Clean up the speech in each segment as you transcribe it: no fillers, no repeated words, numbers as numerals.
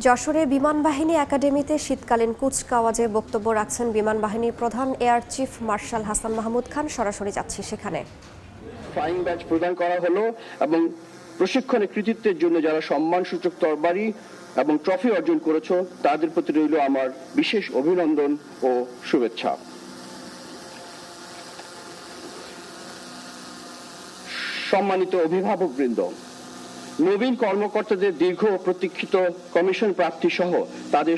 যশোরে বিমান বাহিনী একাডেমিতে শীতকালীন কুচকাওয়াজে বক্তব্য রাখছেন বিমান বাহিনীর প্রধান air chief marshal Hasan Mahmud Khan. সরাসরি যাচ্ছি সেখানে। ফ্লাইং ব্যাচ প্রদান করা হলো এবং প্রশিক্ষণে কৃতিত্বের জন্য যারা সম্মানসূচক তরবারি এবং ট্রফি অর্জন করেছো তাদের প্রতি রইল আমার বিশেষ অভিনন্দন ও শুভেচ্ছা। সম্মানিত অভিভাবকবৃন্দ, নবীন কর্মকর্তাদের দীর্ঘ প্রতীক্ষিত কমিশন প্রাপ্তি সহ তাদের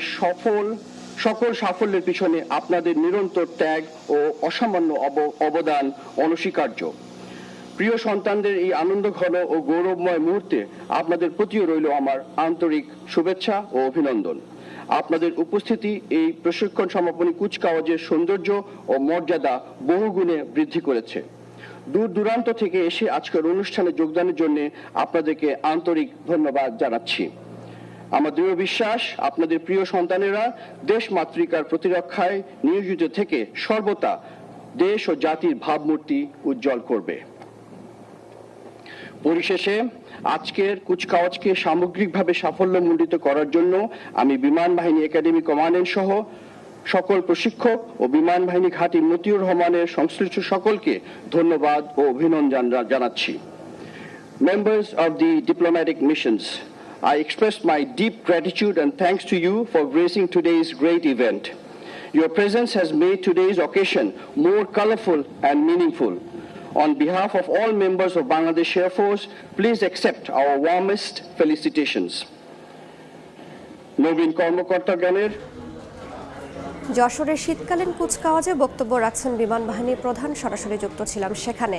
সকল সাফল্যের পিছনে আপনাদের নিরন্তর ত্যাগ ও অসামান্য অবদান অনস্বীকার্য। প্রিয় সন্তানদের এই আনন্দঘন ও গৌরবময় মুহূর্তে আপনাদের প্রতিও রইল আমার আন্তরিক শুভেচ্ছা ও অভিনন্দন। আপনাদের উপস্থিতি এই প্রশিক্ষণ সমাপনী কুচকাওয়াজের সৌন্দর্য ও মর্যাদা বহুগুণে বৃদ্ধি করেছে। দূর দূরান্ত থেকে এসে আজকের অনুষ্ঠানে যোগদানের জন্য আপনাদেরকে আন্তরিক ধন্যবাদ জানাচ্ছি। আমার দৃঢ় বিশ্বাস আপনাদের প্রিয় সন্তানেরা দেশ মাতৃকার প্রতিরক্ষায় নিয়োজিত থেকে সর্বদা দেশ ও জাতির ভাবমূর্তি উজ্জ্বল করবে। পরিশেষে আজকের কুচকাওয়াজকে সামগ্রিকভাবে সাফল্যমণ্ডিত করার জন্য আমি বিমান বাহিনী একাডেমি কমান্ডেন্ট সহ সকল প্রশিক্ষক ও বিমান বাহিনী ঘাঁটি মতিউর রহমানের সংশ্লিষ্ট সকলকে ধন্যবাদ ও অভিনন্দন জানাচ্ছি। Members of the diplomatic missions, I express my deep gratitude and thanks to you for gracing today's great event. Your presence has made today's occasion more colorful and meaningful. On behalf of all members of Bangladesh Air Force, please accept our warmest felicitations. নবীন কর্মকর্তাগণের যশোরের শীতকালীন কুচকাওয়াজে বক্তব্য রাখছেন বিমান বাহিনীর প্রধান। সরাসরি যুক্ত ছিলাম সেখানে।